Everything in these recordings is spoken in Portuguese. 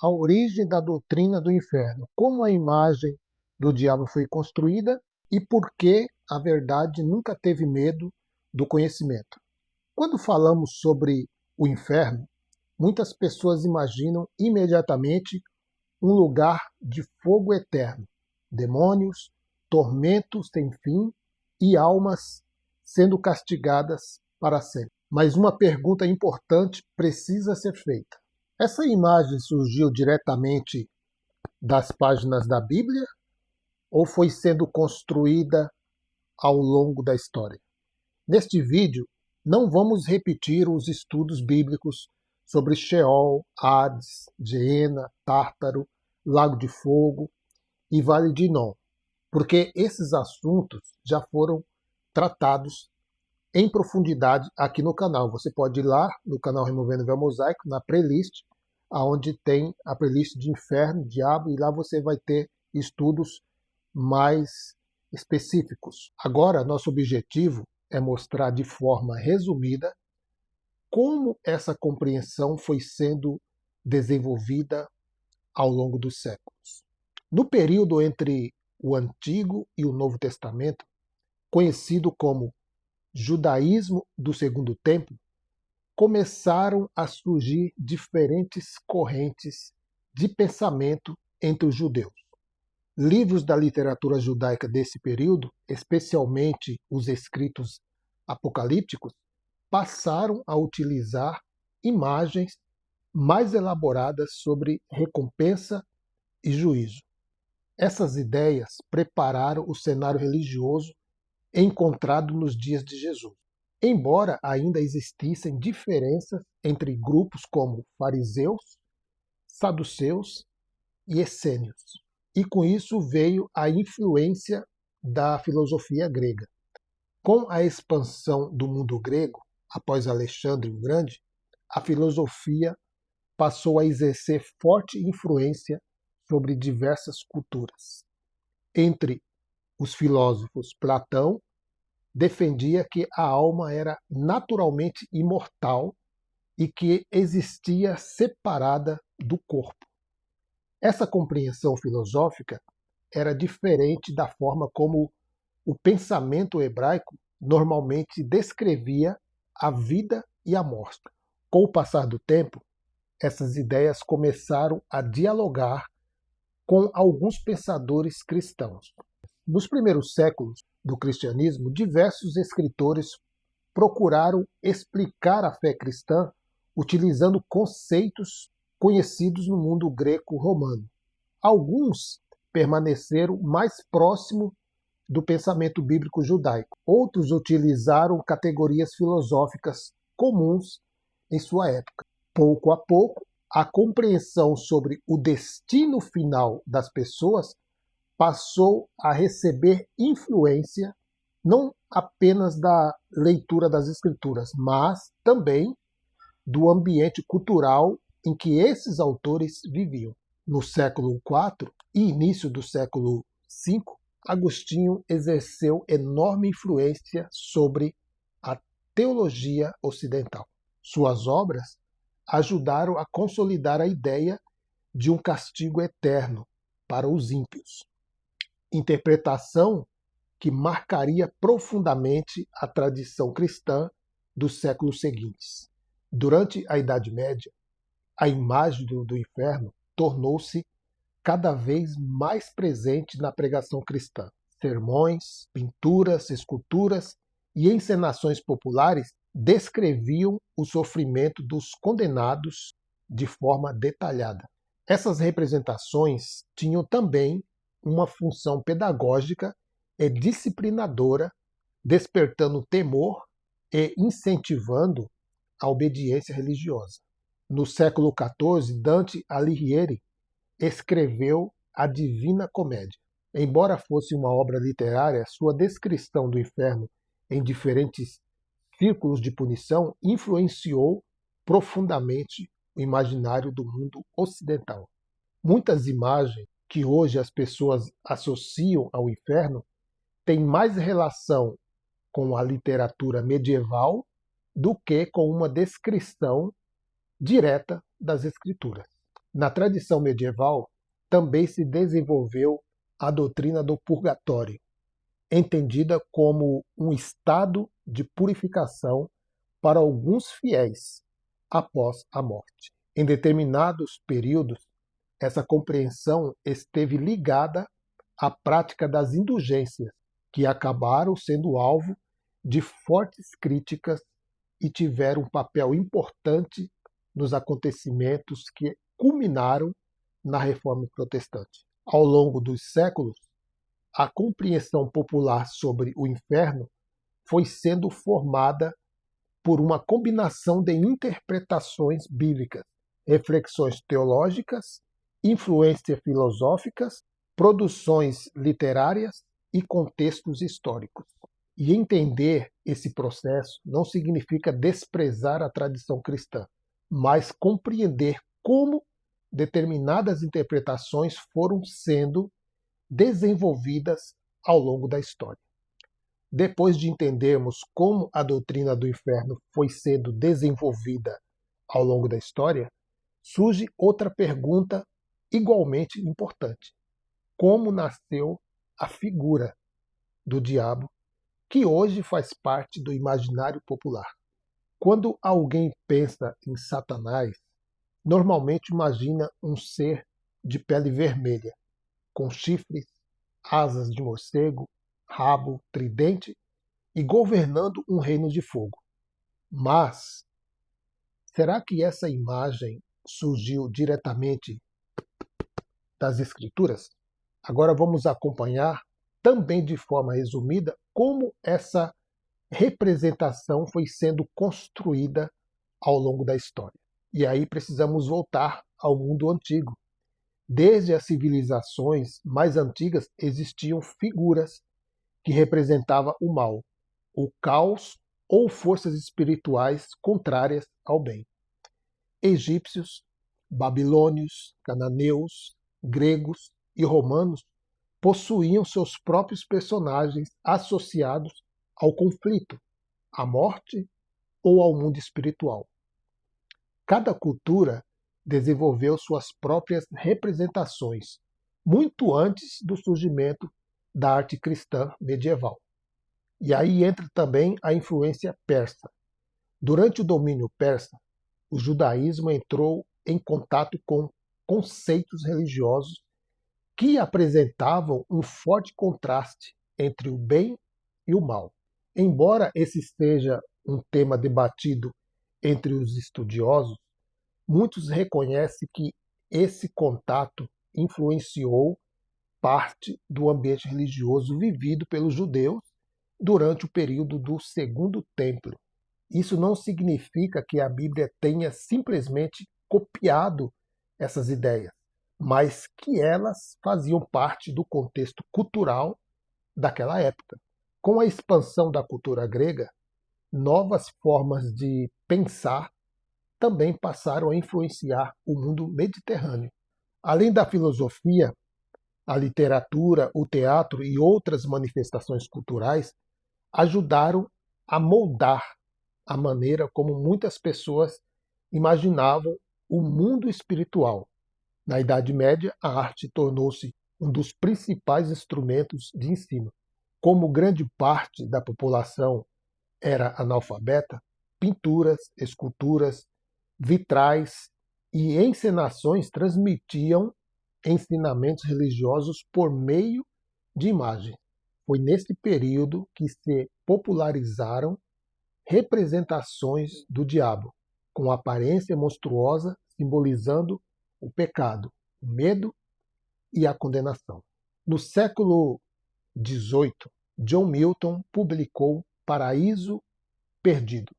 A origem da doutrina do inferno, como a imagem do diabo foi construída e por que a verdade nunca teve medo do conhecimento. Quando falamos sobre o inferno, muitas pessoas imaginam imediatamente um lugar de fogo eterno, demônios, tormentos sem fim e almas sendo castigadas para sempre. Mas uma pergunta importante precisa ser feita. Essa imagem surgiu diretamente das páginas da Bíblia ou foi sendo construída ao longo da história? Neste vídeo, não vamos repetir os estudos bíblicos sobre Sheol, Hades, Geena, Tártaro, Lago de Fogo e Vale de Inom, porque esses assuntos já foram tratados em profundidade aqui no canal. Você pode ir lá no canal Removendo o Véu Mosaico, na playlist, onde tem a playlist de Inferno, Diabo, e lá você vai ter estudos mais específicos. Agora, nosso objetivo é mostrar de forma resumida como essa compreensão foi sendo desenvolvida ao longo dos séculos. No período entre o Antigo e o Novo Testamento, conhecido como Judaísmo do Segundo Templo, começaram a surgir diferentes correntes de pensamento entre os judeus. Livros da literatura judaica desse período, especialmente os escritos apocalípticos, passaram a utilizar imagens mais elaboradas sobre recompensa e juízo. Essas ideias prepararam o cenário religioso encontrado nos dias de Jesus. Embora ainda existissem diferenças entre grupos como fariseus, saduceus e essênios. E com isso veio a influência da filosofia grega. Com a expansão do mundo grego, após Alexandre o Grande, a filosofia passou a exercer forte influência sobre diversas culturas. Entre os filósofos, Platão defendia que a alma era naturalmente imortal e que existia separada do corpo. Essa compreensão filosófica era diferente da forma como o pensamento hebraico normalmente descrevia a vida e a morte. Com o passar do tempo, essas ideias começaram a dialogar com alguns pensadores cristãos. Nos primeiros séculos do cristianismo, diversos escritores procuraram explicar a fé cristã utilizando conceitos conhecidos no mundo greco-romano. Alguns permaneceram mais próximo do pensamento bíblico judaico. Outros utilizaram categorias filosóficas comuns em sua época. Pouco a pouco, a compreensão sobre o destino final das pessoas passou a receber influência não apenas da leitura das escrituras, mas também do ambiente cultural em que esses autores viviam. No século IV e início do século V, Agostinho exerceu enorme influência sobre a teologia ocidental. Suas obras ajudaram a consolidar a ideia de um castigo eterno para os ímpios, interpretação que marcaria profundamente a tradição cristã dos séculos seguintes. Durante a Idade Média, a imagem do inferno tornou-se cada vez mais presente na pregação cristã. Sermões, pinturas, esculturas e encenações populares descreviam o sofrimento dos condenados de forma detalhada. Essas representações tinham também uma função pedagógica e disciplinadora, despertando temor e incentivando a obediência religiosa. No século XIV, Dante Alighieri escreveu a Divina Comédia. Embora fosse uma obra literária, sua descrição do inferno em diferentes círculos de punição influenciou profundamente o imaginário do mundo ocidental. Muitas imagens que hoje as pessoas associam ao inferno têm mais relação com a literatura medieval do que com uma descrição direta das escrituras. Na tradição medieval, também se desenvolveu a doutrina do purgatório, entendida como um estado de purificação para alguns fiéis após a morte. Em determinados períodos, essa compreensão esteve ligada à prática das indulgências, que acabaram sendo alvo de fortes críticas e tiveram um papel importante nos acontecimentos que culminaram na Reforma Protestante. Ao longo dos séculos, a compreensão popular sobre o inferno foi sendo formada por uma combinação de interpretações bíblicas, reflexões teológicas, influências filosóficas, produções literárias e contextos históricos. E entender esse processo não significa desprezar a tradição cristã, mas compreender como determinadas interpretações foram sendo desenvolvidas ao longo da história. Depois de entendermos como a doutrina do inferno foi sendo desenvolvida ao longo da história, surge outra pergunta igualmente importante: como nasceu a figura do diabo, que hoje faz parte do imaginário popular? Quando alguém pensa em Satanás, normalmente imagina um ser de pele vermelha, com chifres, asas de morcego, rabo, tridente e governando um reino de fogo. Mas será que essa imagem surgiu diretamente das Escrituras? Agora vamos acompanhar, também de forma resumida, como essa representação foi sendo construída ao longo da história. E aí precisamos voltar ao mundo antigo. Desde as civilizações mais antigas existiam figuras que representavam o mal, o caos ou forças espirituais contrárias ao bem. Egípcios, babilônios, cananeus, gregos e romanos possuíam seus próprios personagens associados ao conflito, à morte ou ao mundo espiritual. Cada cultura desenvolveu suas próprias representações, muito antes do surgimento da arte cristã medieval. E aí entra também a influência persa. Durante o domínio persa, o judaísmo entrou em contato com conceitos religiosos que apresentavam um forte contraste entre o bem e o mal. Embora esse seja um tema debatido entre os estudiosos, muitos reconhecem que esse contato influenciou parte do ambiente religioso vivido pelos judeus durante o período do Segundo Templo. Isso não significa que a Bíblia tenha simplesmente copiado essas ideias, mas que elas faziam parte do contexto cultural daquela época. Com a expansão da cultura grega, novas formas de pensar também passaram a influenciar o mundo mediterrâneo. Além da filosofia, a literatura, o teatro e outras manifestações culturais ajudaram a moldar a maneira como muitas pessoas imaginavam o mundo espiritual. Na Idade Média, a arte tornou-se um dos principais instrumentos de ensino. Como grande parte da população era analfabeta, pinturas, esculturas, vitrais e encenações transmitiam ensinamentos religiosos por meio de imagens. Foi nesse período que se popularizaram representações do diabo, com aparência monstruosa, simbolizando o pecado, o medo e a condenação. No século XVIII, John Milton publicou Paraíso Perdido,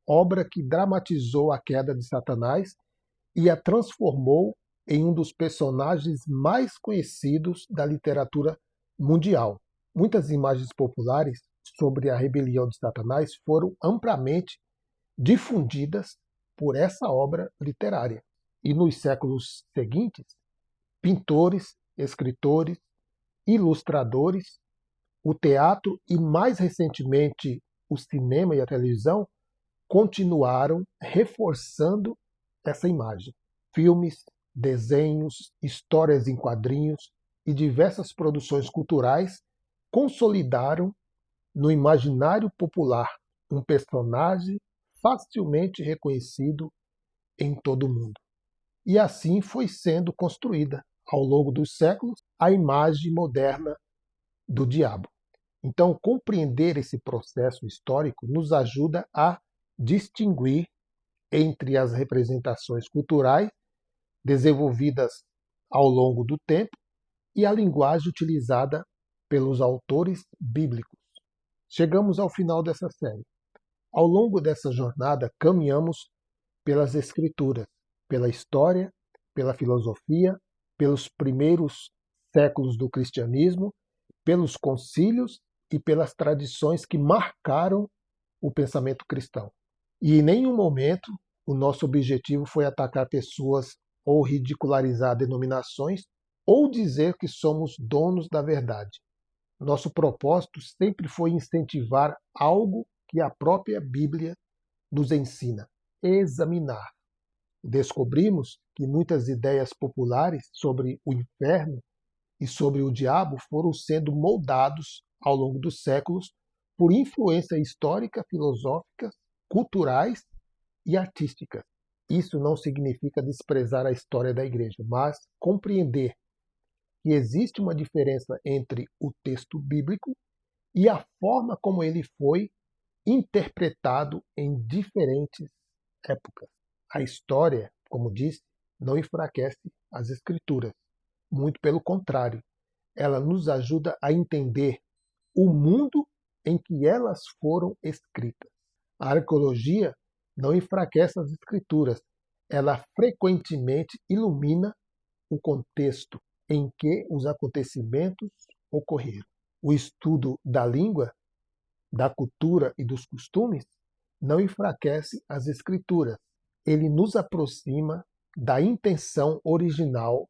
obra que dramatizou a queda de Satanás e a transformou em um dos personagens mais conhecidos da literatura mundial. Muitas imagens populares sobre a rebelião de Satanás foram amplamente difundidas por essa obra literária. E nos séculos seguintes, pintores, escritores, ilustradores, o teatro e, mais recentemente, o cinema e a televisão continuaram reforçando essa imagem. Filmes, desenhos, histórias em quadrinhos e diversas produções culturais consolidaram no imaginário popular um personagem facilmente reconhecido em todo o mundo. E assim foi sendo construída, ao longo dos séculos, a imagem moderna do diabo. Então, compreender esse processo histórico nos ajuda a distinguir entre as representações culturais desenvolvidas ao longo do tempo e a linguagem utilizada pelos autores bíblicos. Chegamos ao final dessa série. Ao longo dessa jornada, caminhamos pelas Escrituras, pela história, pela filosofia, pelos primeiros séculos do cristianismo, pelos concílios e pelas tradições que marcaram o pensamento cristão. E em nenhum momento o nosso objetivo foi atacar pessoas ou ridicularizar denominações ou dizer que somos donos da verdade. Nosso propósito sempre foi incentivar algo que a própria Bíblia nos ensina: examinar. Descobrimos que muitas ideias populares sobre o inferno e sobre o diabo foram sendo moldados ao longo dos séculos por influência histórica, filosófica, culturais e artística. Isso não significa desprezar a história da igreja, mas compreender que existe uma diferença entre o texto bíblico e a forma como ele foi interpretado em diferentes épocas. A história, como disse, não enfraquece as escrituras. Muito pelo contrário, ela nos ajuda a entender o mundo em que elas foram escritas. A arqueologia não enfraquece as escrituras, ela frequentemente ilumina o contexto em que os acontecimentos ocorreram. O estudo da língua, da cultura e dos costumes não enfraquece as escrituras. Ele nos aproxima da intenção original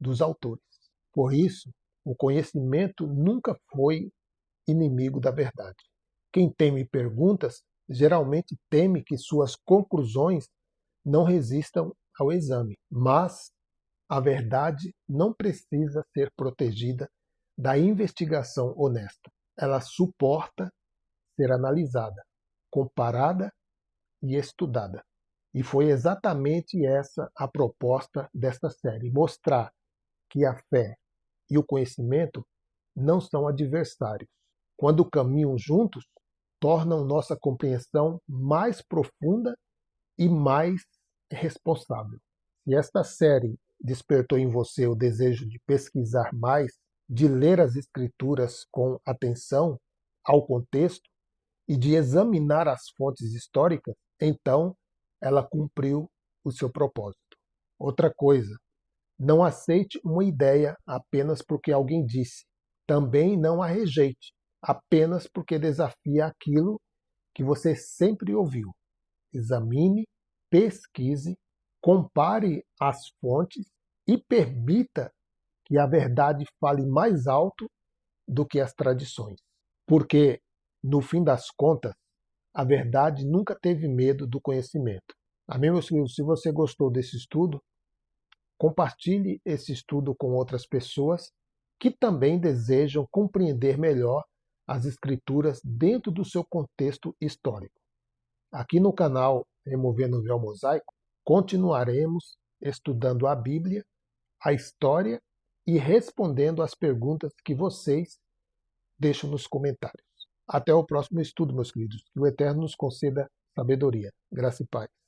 dos autores. Por isso, o conhecimento nunca foi inimigo da verdade. Quem teme perguntas geralmente teme que suas conclusões não resistam ao exame, mas a verdade não precisa ser protegida da investigação honesta. Ela suporta ser analisada, comparada e estudada. E foi exatamente essa a proposta desta série: mostrar que a fé e o conhecimento não são adversários. Quando caminham juntos, tornam nossa compreensão mais profunda e mais responsável. Se esta série despertou em você o desejo de pesquisar mais, de ler as escrituras com atenção ao contexto e de examinar as fontes históricas, então ela cumpriu o seu propósito. Outra coisa, não aceite uma ideia apenas porque alguém disse. Também não a rejeite, apenas porque desafia aquilo que você sempre ouviu. Examine, pesquise, compare as fontes e permita que a verdade fale mais alto do que as tradições. Porque, no fim das contas, a verdade nunca teve medo do conhecimento. Amém, meus queridos? Se você gostou desse estudo, compartilhe esse estudo com outras pessoas que também desejam compreender melhor as Escrituras dentro do seu contexto histórico. Aqui no canal Removendo o Véu Mosaico, continuaremos estudando a Bíblia, a história e respondendo às perguntas que vocês deixam nos comentários. Até o próximo estudo, meus queridos. Que o Eterno nos conceda sabedoria, graça e paz.